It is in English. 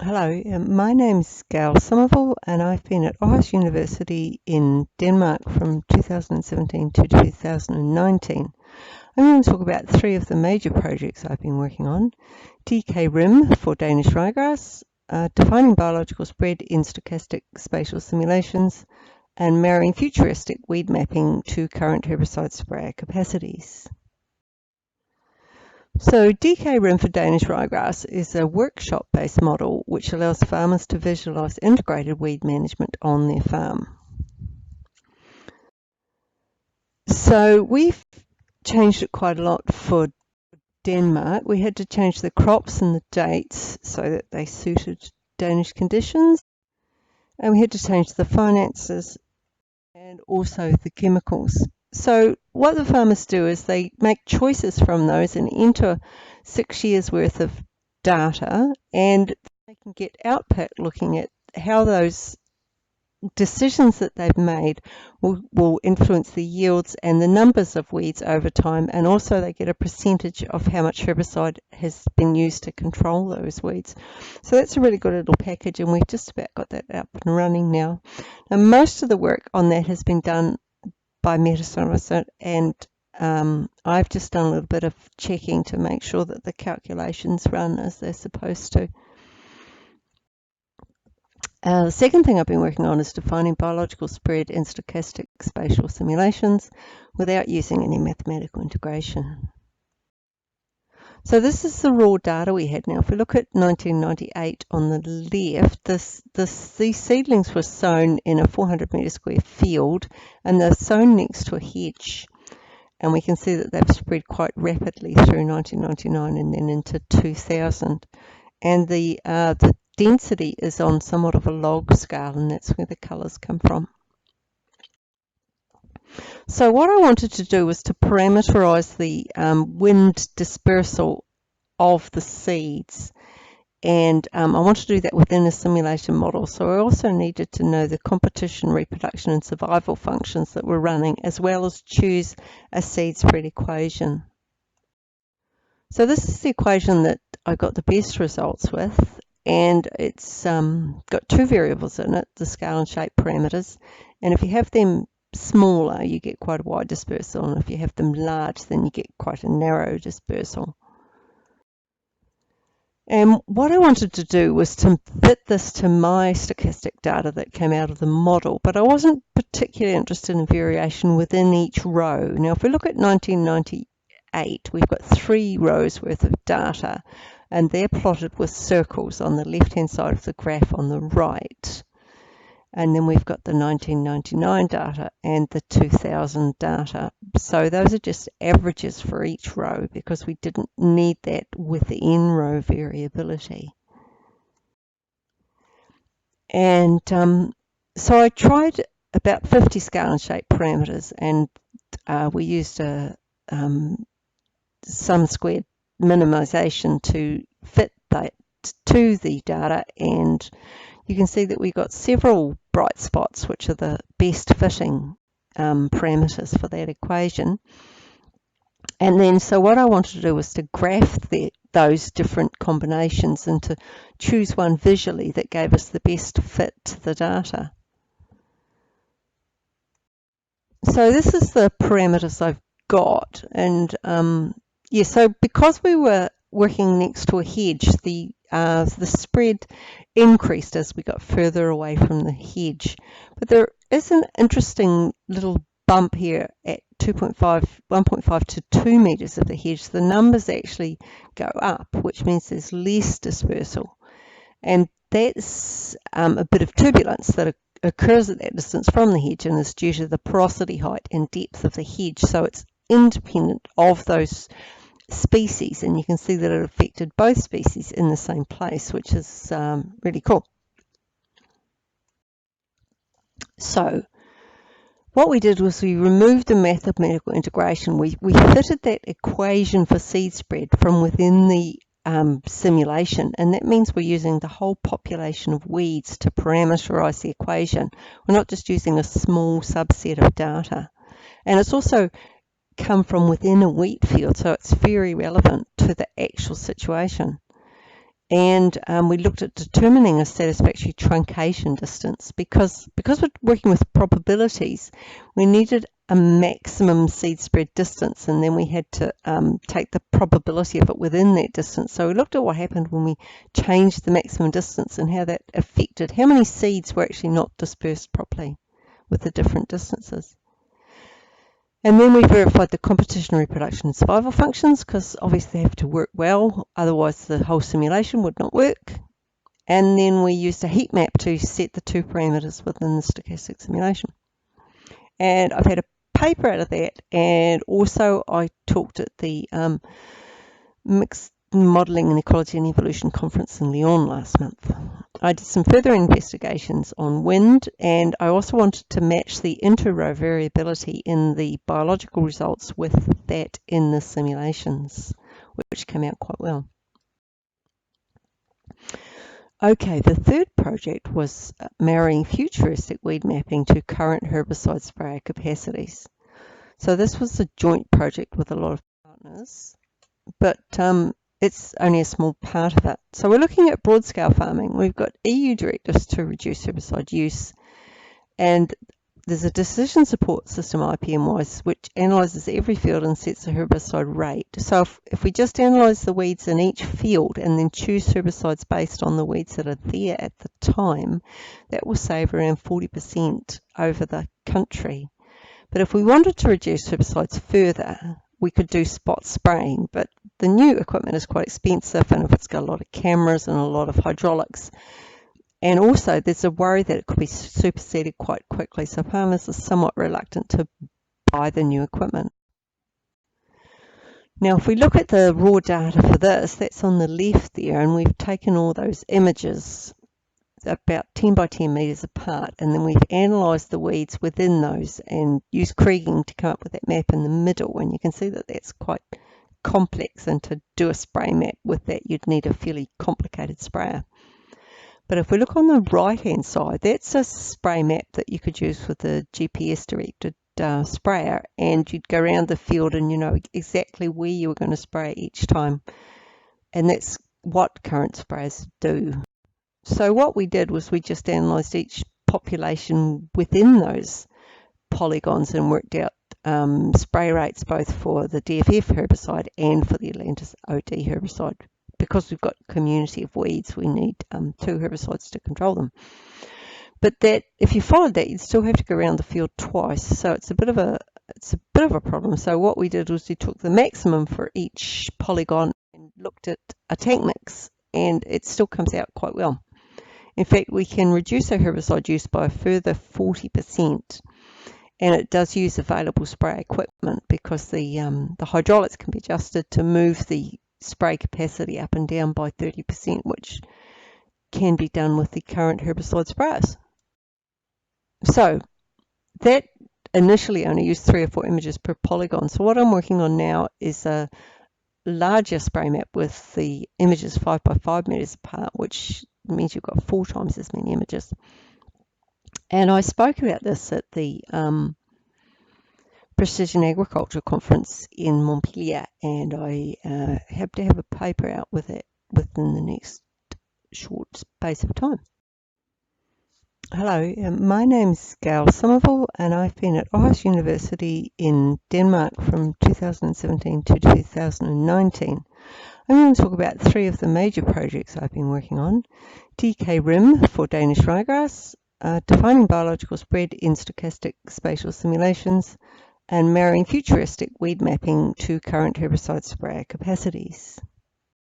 Hello, my name's Gayle Somerville and I've been at Aarhus University in Denmark from 2017 to 2019. I'm going to talk about three of the major projects I've been working on. DK-RIM for Danish ryegrass, defining biological spread in stochastic spatial simulations, and marrying futuristic weed mapping to current herbicide sprayer capacities. So DK-RIM for Danish ryegrass is a workshop-based model which allows farmers to visualise integrated weed management on their farm. So we've changed it quite a lot for Denmark. We had to change the crops and the dates so that they suited Danish conditions, and we had to change the finances and also the chemicals. So what the farmers do is they make choices from those and enter 6 years worth of data, and they can get output looking at how those decisions that they've made will influence the yields and the numbers of weeds over time, and also they get a percentage of how much herbicide has been used to control those weeds. So that's a really good little package, and we've just about got that up and running now. Now most of the work on that has been done by Metasource, and I've just done a little bit of checking to make sure that the calculations run as they're supposed to. The second thing I've been working on is defining biological spread in stochastic spatial simulations without using any mathematical integration. So this is the raw data we had. Now if we look at 1998 on the left, these seedlings were sown in a 400 metre square field, and they're sown next to a hedge. And we can see that they've spread quite rapidly through 1999 and then into 2000. And the density is on somewhat of a log scale, and that's where the colours come from. So what I wanted to do was to parameterize the wind dispersal of the seeds, and I wanted to do that within a simulation model. So I also needed to know the competition, reproduction and survival functions that were running, as well as choose a seed spread equation. So this is the equation that I got the best results with, and it's got two variables in it, the scale and shape parameters, and if you have them smaller you get quite a wide dispersal, and if you have them large then you get quite a narrow dispersal. And what I wanted to do was to fit this to my stochastic data that came out of the model, but I wasn't particularly interested in variation within each row. Now if we look at 1998, we've got 3 rows worth of data, and they're plotted with circles on the left hand side of the graph on the right. And then we've got the 1999 data and the 2000 data. So those are just averages for each row because we didn't need that within row variability. And so I tried about 50 scale and shape parameters, and we used a sum squared minimization to fit that to the data, and you can see that we got several bright spots which are the best fitting parameters for that equation. And then so what I wanted to do was to graph those different combinations and to choose one visually that gave us the best fit to the data. So this is the parameters I've got, and yeah, so because we were working next to a hedge, the spread increased as we got further away from the hedge. But there is an interesting little bump here at 1.5 to 2 meters of the hedge. The numbers actually go up, which means there's less dispersal. And that's a bit of turbulence that occurs at that distance from the hedge, and is due to the porosity height and depth of the hedge. So it's independent of those species, and you can see that it affected both species in the same place, which is really cool. So what we did was we removed the mathematical integration. We fitted that equation for seed spread from within the simulation, and that means we're using the whole population of weeds to parameterize the equation. We're not just using a small subset of data, and it's also come from within a wheat field, so it's very relevant to the actual situation. And we looked at determining a satisfactory truncation distance because we're working with probabilities. We needed a maximum seed spread distance, and then we had to take the probability of it within that distance. So we looked at what happened when we changed the maximum distance and how that affected how many seeds were actually not dispersed properly with the different distances. And then we verified the competition, reproduction, and survival functions, because obviously they have to work well, otherwise the whole simulation would not work. And then we used a heat map to set the two parameters within the stochastic simulation. And I've had a paper out of that, and also I talked at the Mixed Modelling in Ecology and Evolution conference in Lyon last month. I did some further investigations on wind, and I also wanted to match the inter-row variability in the biological results with that in the simulations, which came out quite well. Okay, the third project was marrying futuristic weed mapping to current herbicide sprayer capacities. So this was a joint project with a lot of partners, but it's only a small part of it. So we're looking at broad-scale farming. We've got EU directives to reduce herbicide use, and there's a decision support system, IPM-wise, which analyses every field and sets a herbicide rate. So if we just analyse the weeds in each field and then choose herbicides based on the weeds that are there at the time, that will save around 40% over the country. But if we wanted to reduce herbicides further, we could do spot spraying, but the new equipment is quite expensive, and if it's got a lot of cameras and a lot of hydraulics, and also there's a worry that it could be superseded quite quickly, so farmers are somewhat reluctant to buy the new equipment. Now if we look at the raw data for this, that's on the left there, and we've taken all those images about 10 by 10 metres apart, and then we've analysed the weeds within those and used kriging to come up with that map in the middle, and you can see that that's quite complex, and to do a spray map with that you'd need a fairly complicated sprayer. But if we look on the right hand side, that's a spray map that you could use with a GPS directed sprayer, and you'd go around the field and you know exactly where you were going to spray each time, and that's what current sprayers do. So what we did was we just analysed each population within those polygons and worked out spray rates both for the DFF herbicide and for the Atlantis OD herbicide. Because we've got a community of weeds, we need two herbicides to control them. But that, if you followed that, you'd still have to go around the field twice, so it's a bit of a problem. So what we did was we took the maximum for each polygon and looked at a tank mix, and it still comes out quite well. In fact, we can reduce our herbicide use by a further 40%, and it does use available spray equipment because the hydraulics can be adjusted to move the spray capacity up and down by 30%, which can be done with the current herbicide sprayers. So that initially only used 3 or 4 images per polygon. So what I'm working on now is a larger spray map with the images 5 by 5 meters apart, which means you've got 4 times as many images. And I spoke about this at the Precision Agriculture Conference in Montpellier, and I hope to have a paper out with it within the next short space of time. Hello, my name's Gayle Somerville, and I've been at Aarhus University in Denmark from 2017 to 2019. I'm going to talk about 3 of the major projects I've been working on: DK Rim for Danish ryegrass, defining biological spread in stochastic spatial simulations, and marrying futuristic weed mapping to current herbicide sprayer capacities.